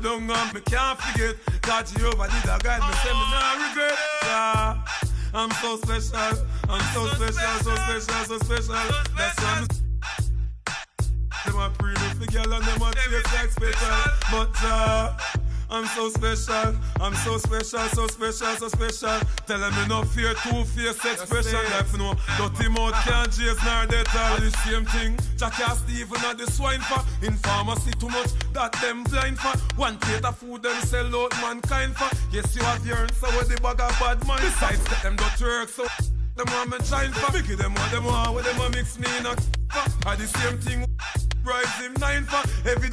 Don't want me can't forget that Jehovah did a guide me, say me not regret. Yeah. I'm so special, I'm so special, so special, so special. That's why them a pre-look the girl and them a chase like special. But I'm so special, I'm so special, so special, so special. Tell them me no fear two-faced expression. Like no dirty mouth can't chase nor death all the same thing. Jack can't Stephen at the swine for. In pharmacy too much that them blind for. One plate of food them sell out mankind for. Yes you have your answer with the bag of bad mind. Besides get them dirty work so them want me shine for. Mickey them want with them a mix me in a for. The same thing rise him 9 for. Every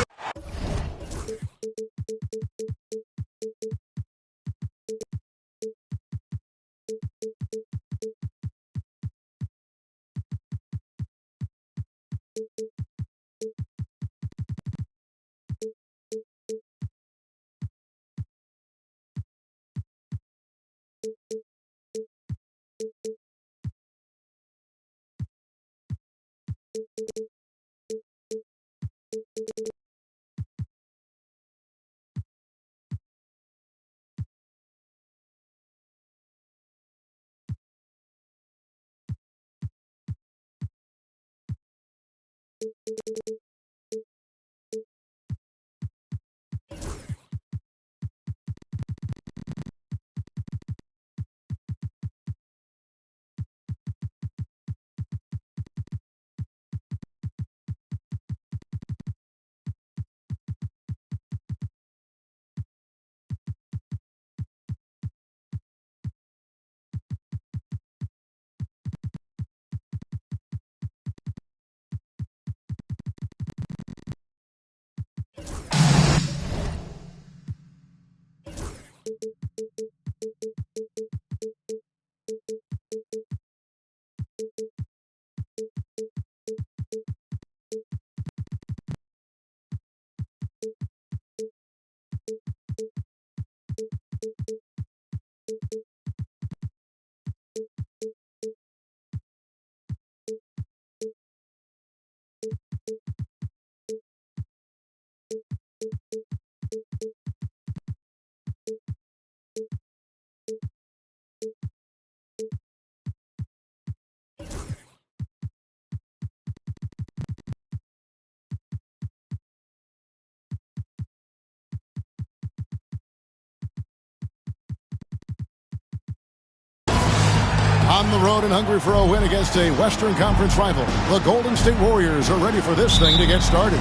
on the road and hungry for a win against a Western Conference rival, the Golden State Warriors are ready for this thing to get started.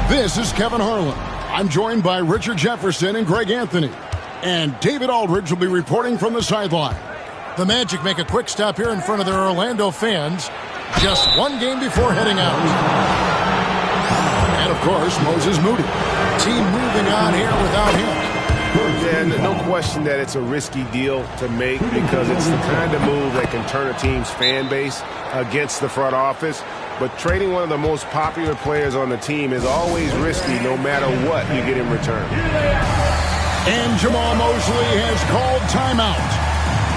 This is Kevin Harlan. I'm joined by Richard Jefferson and Greg Anthony. And David Aldridge will be reporting from the sideline. The Magic make a quick stop here in front of their Orlando fans, just one game before heading out. And, of course, Moses Moody. Team moving on here without him. Yeah, no question that it's a risky deal to make because it's the kind of move that can turn a team's fan base against the front office. But trading one of the most popular players on the team is always risky no matter what you get in return. And Jamal Mosley has called timeout.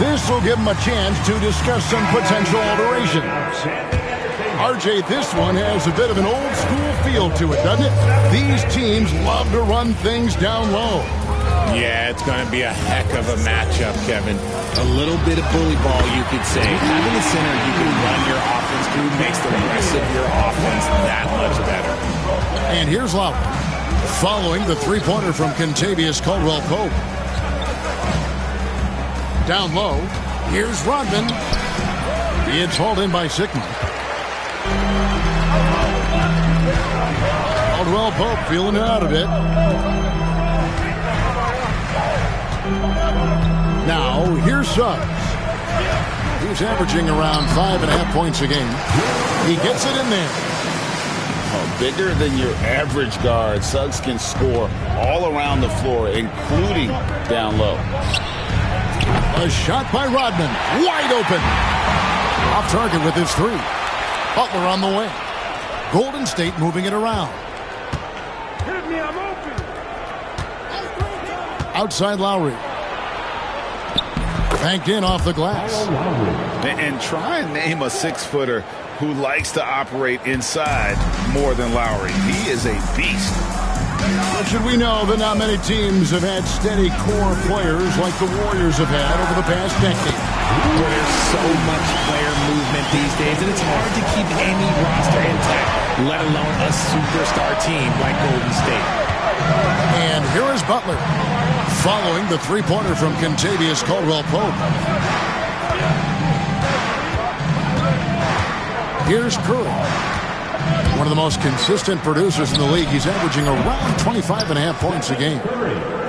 This will give him a chance to discuss some potential alterations. RJ, this one has a bit of an old school feel to it, doesn't it? These teams love to run things down low. Yeah, it's going to be a heck of a matchup, Kevin. A little bit of bully ball, you could say. Having a center you can run your offense through makes the rest of your offense that much better. And here's Lowry, following the three-pointer from Kentavious Caldwell-Pope. Down low, here's Rodman. It's hauled in by Sickman. Caldwell-Pope feeling it out a bit. Now, here's Suggs. He's averaging around 5.5 points a game. He gets it in there. Oh, bigger than your average guard, Suggs can score all around the floor, including down low. A shot by Rodman. Wide open. Off target with his three. Butler on the way. Golden State moving it around. Hit me, I'm open. Outside Lowry. Banked in off the glass. And try and name a 6-footer who likes to operate inside more than Lowry. He is a beast. Should we know that not many teams have had steady core players like the Warriors have had over the past decade? Well, there's so much player movement these days, and it's hard to keep any roster intact, let alone a superstar team like Golden State. And here is Butler, following the three-pointer from Kentavious Caldwell-Pope. Here's Curry, one of the most consistent producers in the league. He's averaging around 25.5 points a game.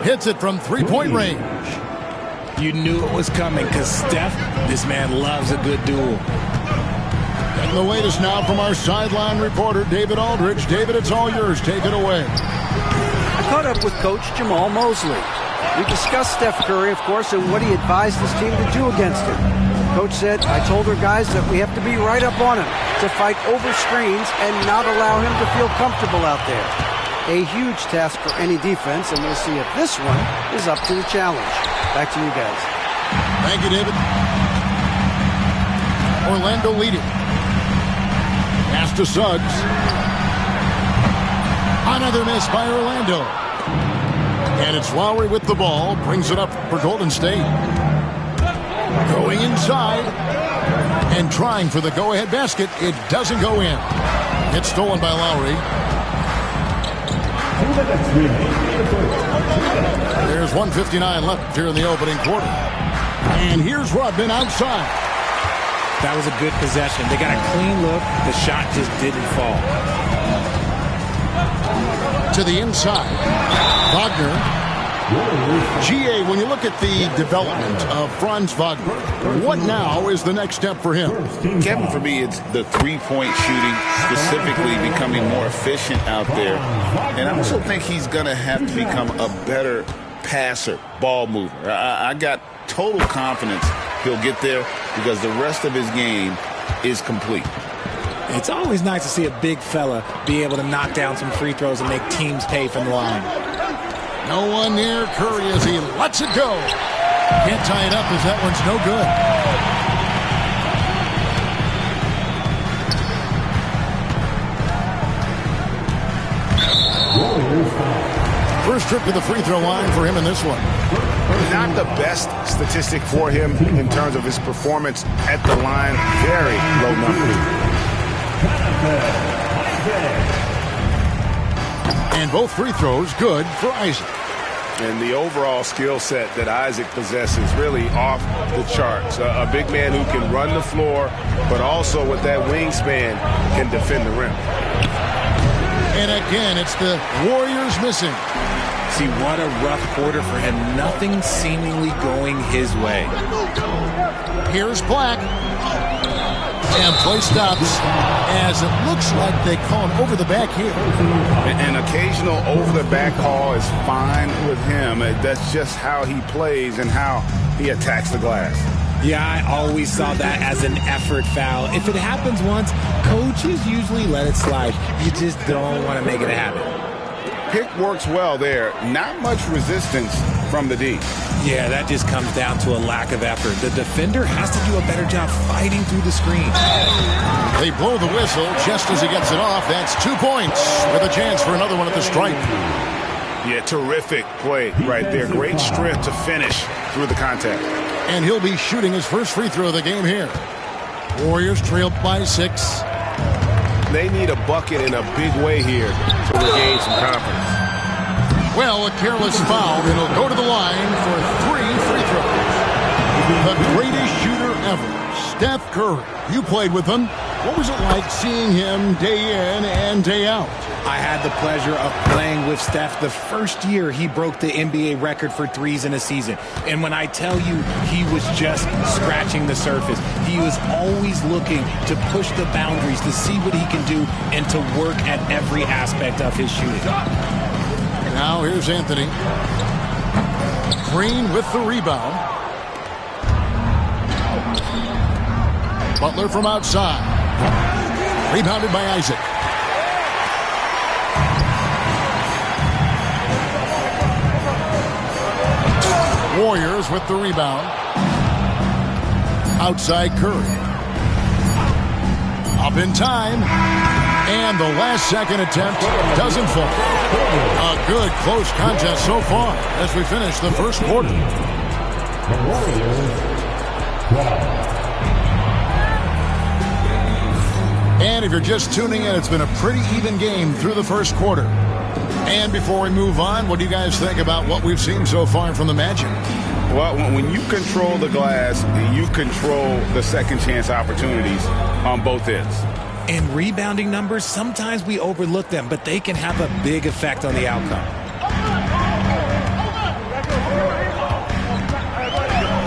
Hits it from three-point range. You knew it was coming because Steph, this man loves a good duel. And the latest now from our sideline reporter, David Aldridge. David, it's all yours. Take it away. I caught up with Coach Jamal Mosley. We discussed Steph Curry, of course, and what he advised his team to do against him. Coach said, I told our guys that we have to be right up on him, to fight over screens and not allow him to feel comfortable out there. A huge task for any defense, and we'll see if this one is up to the challenge. Back to you guys. Thank you, David. Orlando leading. Pass to Suggs. Another miss by Orlando. And it's Lowry with the ball. Brings it up for Golden State. Going inside. And trying for the go-ahead basket. It doesn't go in. It's stolen by Lowry. There's 1:59 left here in the opening quarter. And here's Rodman outside. That was a good possession. They got a clean look. The shot just didn't fall. To the inside. Wagner. GA, when you look at the development of Franz Wagner, what now is the next step for him? Kevin, for me, it's the three-point shooting, specifically becoming more efficient out there. And I also think he's going to have to become a better passer, ball mover. I got total confidence he'll get there because the rest of his game is complete. It's always nice to see a big fella be able to knock down some free throws and make teams pay from the line. No one near Curry as he lets it go. Can't tie it up as that one's no good. First trip to the free throw line for him in this one. Not the best statistic for him in terms of his performance at the line. Very low numbers. And both free throws good for Isaac. And the overall skill set that Isaac possesses really off the charts. A big man who can run the floor, but also with that wingspan can defend the rim. And again, it's the Warriors missing. See, what a rough quarter for him. Nothing seemingly going his way. Here's Black. And play stops as it looks like they call him over the back here. An occasional over-the-back call is fine with him. That's just how he plays and how he attacks the glass. Yeah, I always saw that as an effort foul. If it happens once, coaches usually let it slide. You just don't want to make it a habit. Pick works well there. Not much resistance from the D. Yeah, that just comes down to a lack of effort. The defender has to do a better job fighting through the screen. They blow the whistle just as he gets it off. That's 2 points with a chance for another one at the stripe. Yeah, terrific play right there. Great strength to finish through the contact. And he'll be shooting his first free throw of the game here. Warriors trailed by 6. They need a bucket in a big way here to regain some confidence. Well, a careless foul, and he'll go to the line for 3 free throws. The greatest shooter ever, Steph Curry. You played with him. What was it like seeing him day in and day out? I had the pleasure of playing with Steph the first year he broke the NBA record for threes in a season. And when I tell you he was just scratching the surface, he was always looking to push the boundaries, to see what he can do, and to work at every aspect of his shooting. Now here's Anthony. Green with the rebound. Butler from outside. Rebounded by Isaac. Warriors with the rebound. Outside Curry. Up in time. And the last-second attempt doesn't fall. A good, close contest so far as we finish the first quarter. And if you're just tuning in, it's been a pretty even game through the first quarter. And before we move on, what do you guys think about what we've seen so far from the Magic? Well, when you control the glass, you control the second chance opportunities on both ends. And rebounding numbers, sometimes we overlook them, but they can have a big effect on the outcome.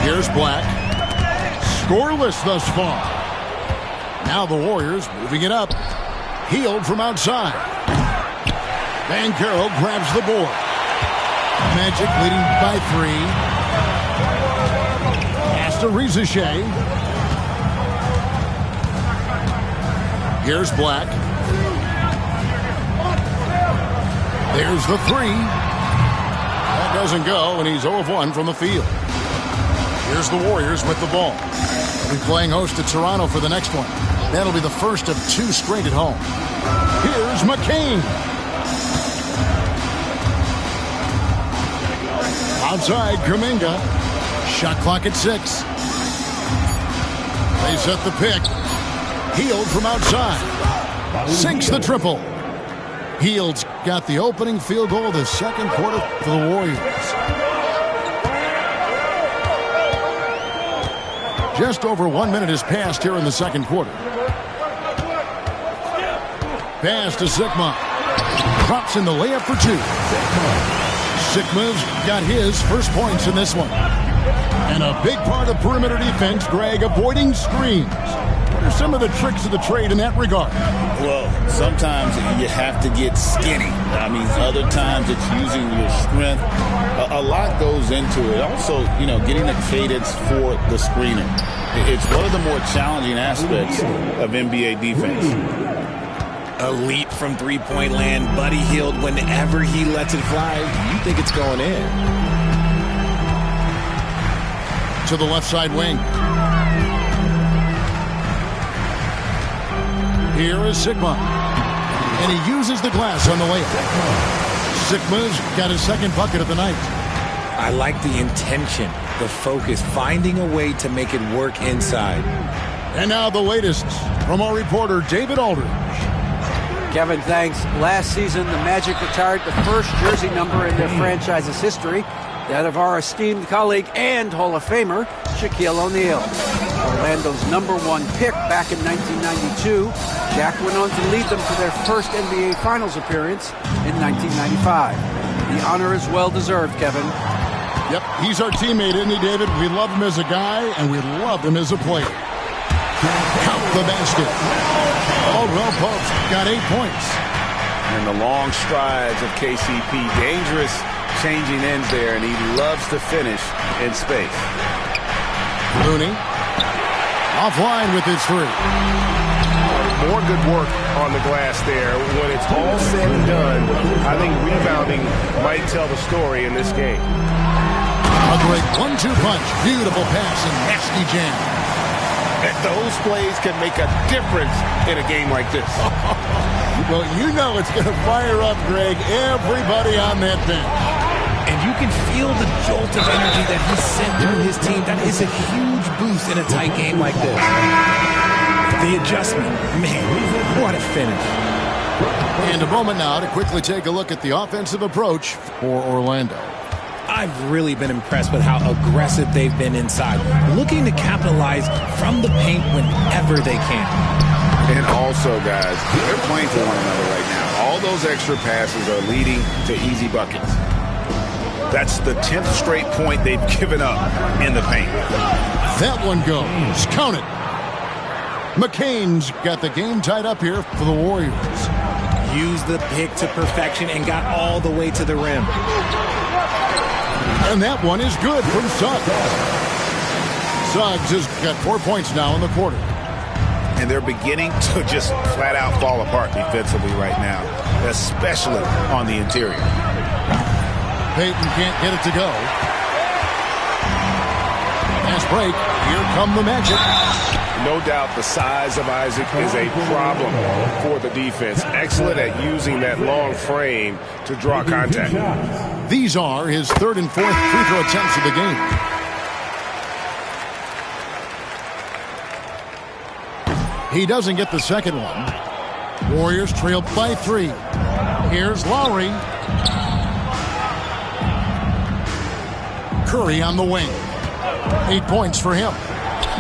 Here's Black. Scoreless thus far. Now the Warriors moving it up. Hield from outside. Banchero grabs the board. Magic leading by 3. Pass to Rizachet. Here's Black. There's the 3. That doesn't go, and he's 0 of 1 from the field. Here's the Warriors with the ball. They'll be playing host to Toronto for the next one. That'll be the first of 2 straight at home. Here's McCain. Outside, Kuminga. Shot clock at 6. They set the pick. Hield from outside. Sinks the triple. Hield's got the opening field goal of the second quarter for the Warriors. Just over 1 minute has passed here in the second quarter. Pass to Sikma. Drops in the layup for 2. Sikma's got his first points in this one. And a big part of perimeter defense, Greg, avoiding screens. What are some of the tricks of the trade in that regard? Well, sometimes you have to get skinny. I mean, other times it's using your strength. A lot goes into it. Also, getting the cadence for the screener. It's one of the more challenging aspects of NBA defense. Elite from three-point land. Buddy Hield, whenever he lets it fly, you think it's going in. To the left side wing. Here is Sikma. And he uses the glass on the layup. Sikma's got his second bucket of the night. I like the intention, the focus, finding a way to make it work inside. And now the latest from our reporter, David Aldridge. Kevin, thanks. Last season, the Magic retired the first jersey number in their franchise's history, that of our esteemed colleague and Hall of Famer, Shaquille O'Neal. Orlando's #1 pick back in 1992, Shaq went on to lead them to their first NBA Finals appearance in 1995. The honor is well-deserved, Kevin. Yep, he's our teammate, isn't he, David? We love him as a guy, and we love him as a player. Count the basket. Caldwell Pope's got 8 points. And the long strides of KCP, dangerous changing ends there, and he loves to finish in space. Looney offline with his 3. More good work on the glass there. When it's all said and done, I think rebounding might tell the story in this game. A great 1-2 punch. Beautiful pass and nasty jam. And those plays can make a difference in a game like this. Well, you know it's going to fire up, Greg, everybody on that bench. And you can feel the jolt of energy that he sent through his team. That is a huge boost in a tight game like this. The adjustment, man, what a finish. And a moment now to quickly take a look at the offensive approach for Orlando. I've really been impressed with how aggressive they've been inside, looking to capitalize from the paint whenever they can. And also, guys, they're playing for one another right now. All those extra passes are leading to easy buckets. That's the 10th straight point they've given up in the paint. That one goes. Count it. McCain's got the game tied up here for the Warriors. Used the pick to perfection and got all the way to the rim. And that one is good from Suggs. Suggs has got 4 points now in the quarter. And they're beginning to just flat out fall apart defensively right now, especially on the interior. Payton can't get it to go. Fast break. Here come the Magic. No doubt the size of Isaac is a problem for the defense. Excellent at using that long frame to draw contact. These are his third and fourth free throw attempts of the game. He doesn't get the second one. Warriors trail by 3. Here's Lowry. Curry on the wing. 8 points for him.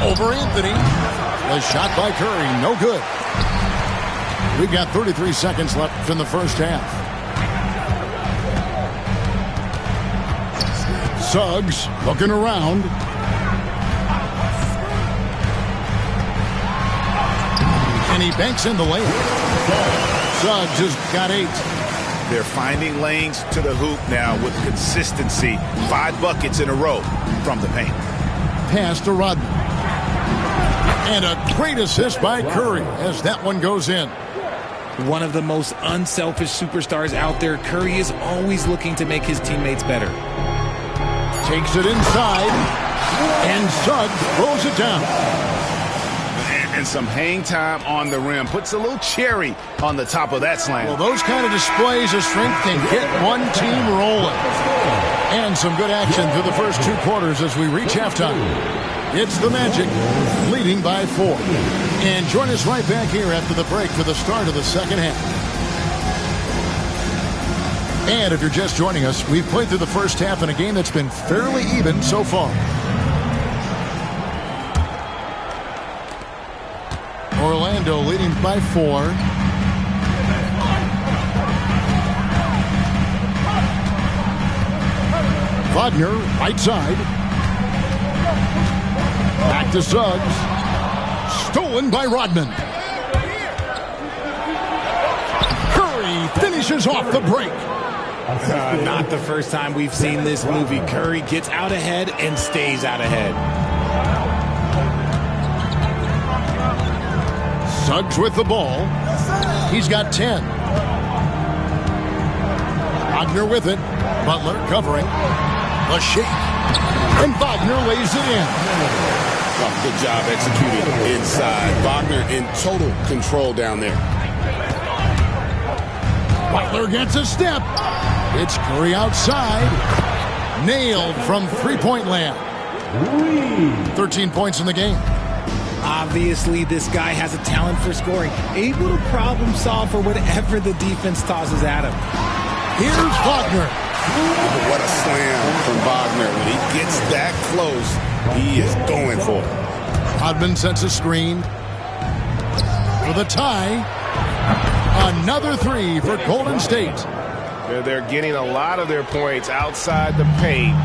Over Anthony. The shot by Curry, no good. We've got 33 seconds left in the first half. Suggs looking around. And he banks in the layup. Suggs has got 8. They're finding lanes to the hoop now with consistency. 5 buckets in a row from the paint. Pass to Rodman. And a great assist by Curry as that one goes in. One of the most unselfish superstars out there. Curry is always looking to make his teammates better. Takes it inside. And Suggs throws it down. And some hang time on the rim. Puts a little cherry on the top of that slam. Well, those kind of displays of strength can get one team rolling. And some good action through the first 2 quarters as we reach halftime. It's the Magic leading by 4. And join us right back here after the break for the start of the second half. And if you're just joining us, we've played through the first half in a game that's been fairly even so far. Orlando leading by 4. Wagner, right side. Back to Suggs. Stolen by Rodman. Curry finishes off the break. Not the first time we've seen this movie. Curry gets out ahead and stays out ahead. Suggs with the ball. He's got 10. Wagner with it. Butler covering. The shake. And Wagner lays it in. Oh, good job executing inside. Wagner in total control down there. Butler gets a step. It's Curry outside. Nailed from three-point land. 13 points in the game. Obviously, this guy has a talent for scoring. Able to problem solve for whatever the defense tosses at him. Here's Wagner. What a slam from Wagner. When he gets that close, he is going for it. Hodman sets a screen for the tie. Another 3 for Golden State. They're getting a lot of their points outside the paint.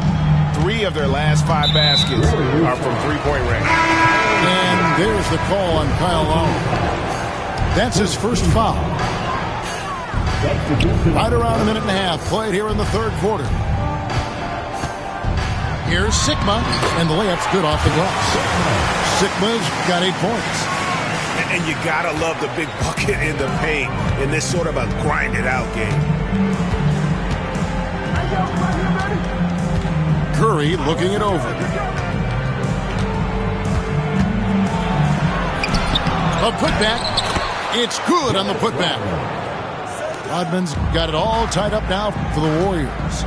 3 of their last 5 baskets are from three-point range. And there's the call on Kyle Lowry. That's his first foul. Right around a minute and a half played here in the third quarter. Here's Sigma, and the layup's good off the glass. Sigma's got 8 points. And you gotta love the big bucket in the paint in this sort of a grind-it-out game. Curry looking it over. A putback. It's good on the putback. Rodman's got it all tied up now for the Warriors.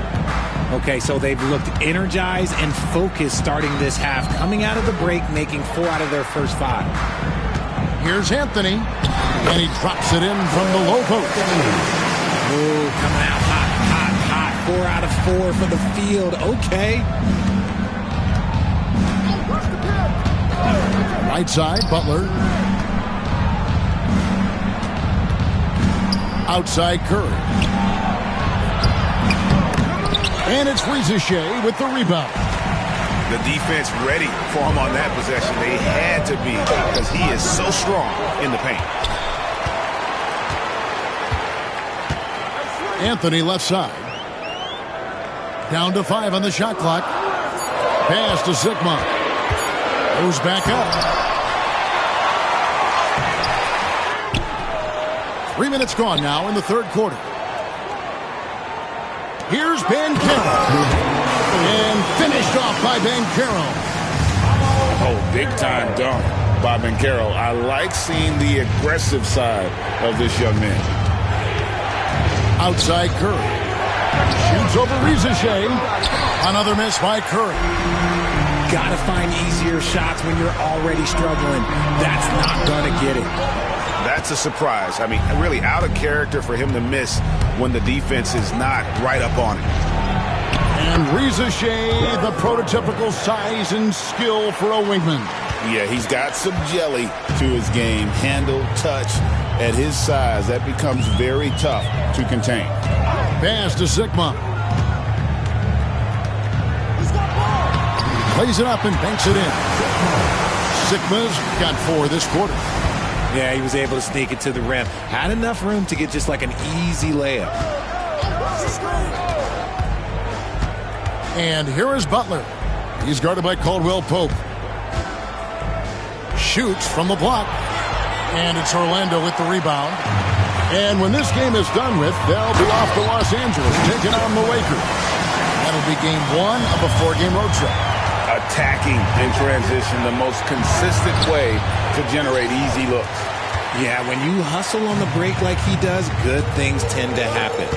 Okay, so they've looked energized and focused starting this half. Coming out of the break, making 4 out of their first 5. Here's Anthony. And he drops it in from the low post. Ooh, coming out hot. 4 out of 4 for the field. Okay. Right side, Butler. Outside, Curry. And it's Rizier with the rebound. The defense ready for him on that possession. They had to be because he is so strong in the paint. Anthony left side. Down to 5 on the shot clock. Pass to Sigma. Goes back up. 3 minutes gone now in the third quarter. Here's Banchero. And finished off by Banchero. Oh, big-time dunk by Banchero. I like seeing the aggressive side of this young man. Outside Curry. Shoots over Rizachet. Another miss by Curry. Gotta find easier shots when you're already struggling. That's not gonna get it. That's a surprise. I mean, really out of character for him to miss when the defense is not right up on him. And Rizachet, the prototypical size and skill for a wingman. Yeah, he's got some jelly to his game. Handle, touch. At his size, that becomes very tough to contain. Pass to Sigma. Plays it up and banks it in. Sigma's got 4 this quarter. Yeah, he was able to sneak it to the rim. Had enough room to get just like an easy layup. And here is Butler. He's guarded by Caldwell Pope. Shoots from the block. And it's Orlando with the rebound. And when this game is done with, they'll be off to Los Angeles, taking on the Lakers. That'll be game 1 of a 4-game road trip. Attacking in transition, the most consistent way to generate easy looks. Yeah, when you hustle on the break like he does, good things tend to happen.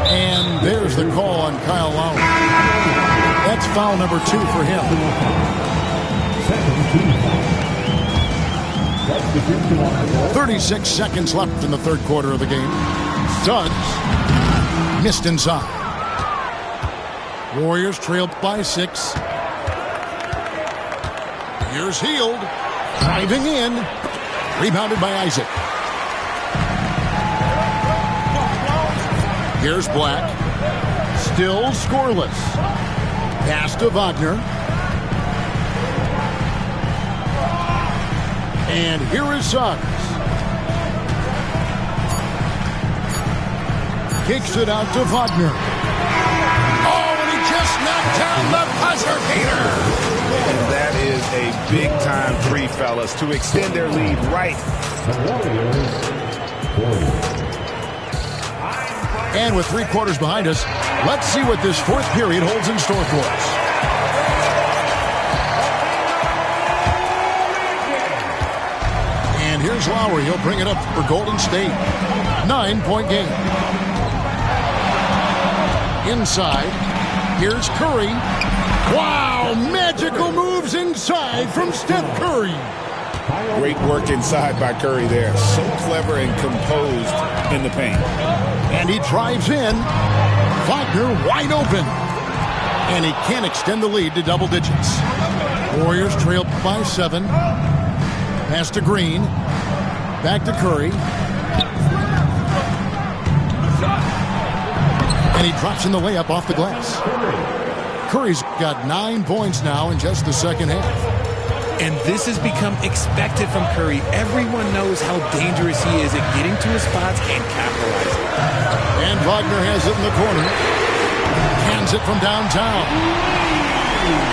And there's the call on Kyle Lowry. That's foul number 2 for him. 36 seconds left in the third quarter of the game. Suggs missed inside. Warriors trailed by 6. Here's Hield driving in. Rebounded by Isaac. Here's Black. Still scoreless. Pass to Wagner. And here is Suggs. Kicks it out to Wagner. Oh, and he just knocked down the buzzer beater. And that is a big-time 3, fellas, to extend their lead right. And with 3 quarters behind us, let's see what this 4th period holds in store for us. And here's Lowry. He'll bring it up for Golden State. 9-point game. Inside. Here's Curry. Wow, magical moves inside from Steph Curry. Great work inside by Curry there. So clever and composed in the paint. And he drives in. Wagner wide open. And he can't extend the lead to double digits. Warriors trail by 7. Pass to Green. Back to Curry. And he drops in the layup off the glass. Curry's got 9 points now in just the second half. And this has become expected from Curry. Everyone knows how dangerous he is at getting to his spots and capitalizing. And Wagner has it in the corner. Hands it from downtown.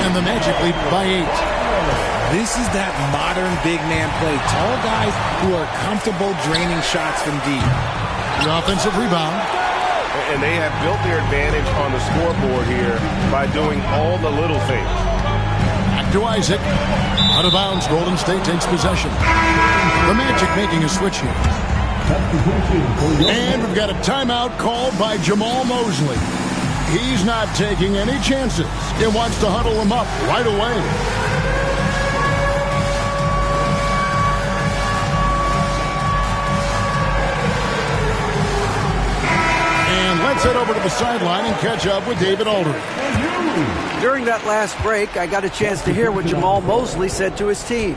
And the Magic lead by 8. This is that modern big man play. Tall guys who are comfortable draining shots from deep. The offensive rebound. And they have built their advantage on the scoreboard here by doing all the little things. Back to Isaac. Out of bounds, Golden State takes possession. The Magic making a switch here. And we've got a timeout called by Jamal Mosley. He's not taking any chances. He wants to huddle him up right away. Let's head over to the sideline and catch up with David Aldridge. During that last break, I got a chance to hear what Jamal Mosley said to his team.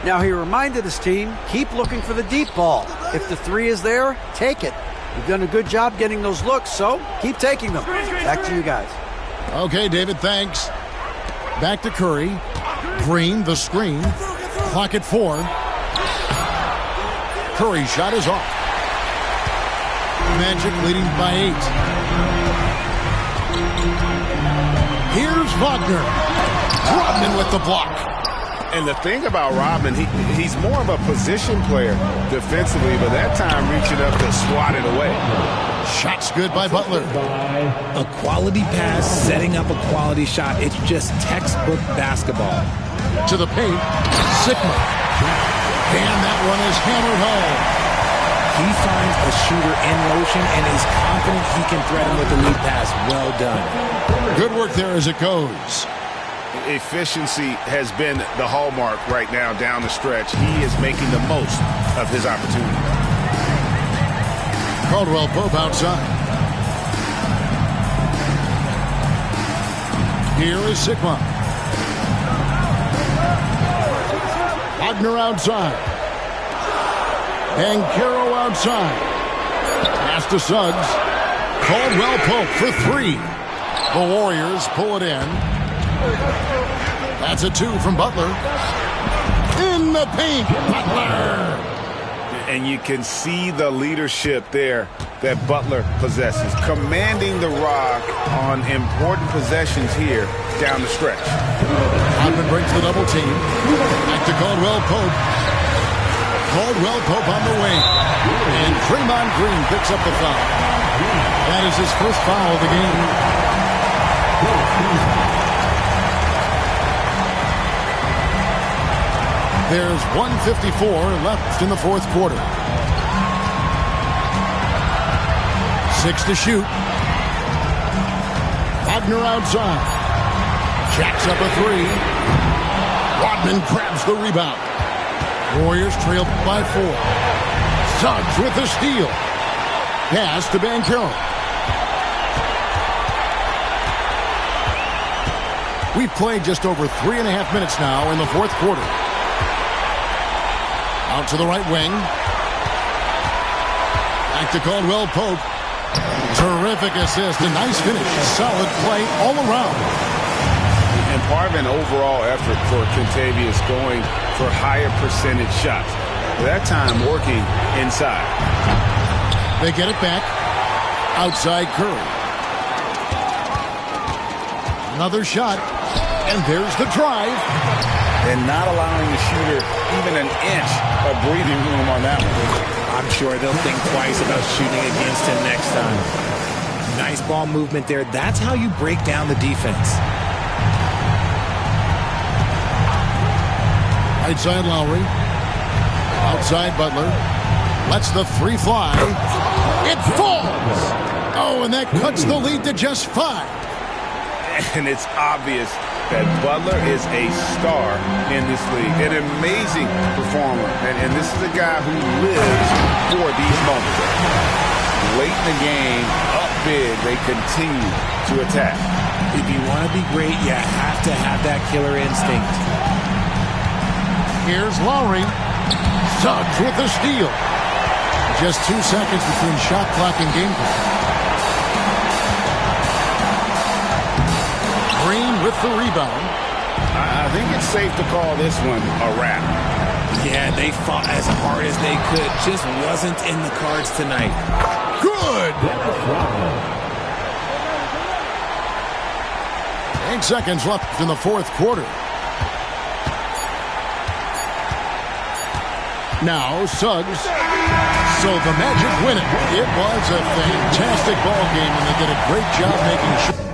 Now, he reminded his team, keep looking for the deep ball. If the 3 is there, take it. You've done a good job getting those looks, so keep taking them. Back to you guys. Okay, David, thanks. Back to Curry. Green, the screen. Clock at 4. Curry's shot is off. Magic leading by 8. Here's Wagner. Rodman with the block. And the thing about Rodman, he's more of a position player defensively, but that time reaching up to swat it away. Shot's good by Butler. A quality pass, setting up a quality shot. It's just textbook basketball. To the paint. Sigma. And that one is hammered home. He finds a shooter in motion and is confident he can thread him with the lead pass. Well done. Good work there as it goes. Efficiency has been the hallmark right now down the stretch. He is making the most of his opportunity. Caldwell Pope outside. Here is Sigma. Wagner outside. And Caro outside. Pass to Suggs. Caldwell Pope for three. The Warriors pull it in. That's a two from Butler. In the paint, Butler. And you can see the leadership there that Butler possesses, commanding the rock on important possessions here down the stretch. Rodman breaks the double team. Back to Caldwell Pope. Caldwell Pope on the wing. And Draymond Green picks up the foul. That is his first foul of the game. There's 1:54 left in the fourth quarter. 6 to shoot. Wagner outside. Jacks up a three. Rodman grabs the rebound. Warriors trail by 4. Suggs with the steal. Pass to Banchero. We've played just over 3.5 minutes now in the fourth quarter. Out to the right wing. Back to Caldwell Pope. Terrific assist. A nice finish. Solid play all around. And part of an overall effort for Kentavious going for higher percentage shots. That time working inside. They get it back. Outside Curry. Another shot. And there's the drive. And not allowing the shooter even an inch of breathing room on that one. I'm sure they'll think twice about shooting against him next time. Nice ball movement there. That's how you break down the defense. Right side Lowry. Outside Butler. Lets the three fly. It falls. Oh, and that cuts the lead to just 5. And it's obvious that Butler is a star in this league. An amazing performer. And this is a guy who lives for these moments. Late in the game, up big, they continue to attack. If you want to be great, you have to have that killer instinct. Here's Lowry. Suggs with the steal. Just 2 seconds between shot clock and game clock. Green with the rebound. I think it's safe to call this one a wrap. Yeah, they fought as hard as they could. Just wasn't in the cards tonight. Good! 8 seconds left in the fourth quarter. Now Suggs. So the Magic win it. It was a fantastic ball game, and they did a great job making sure.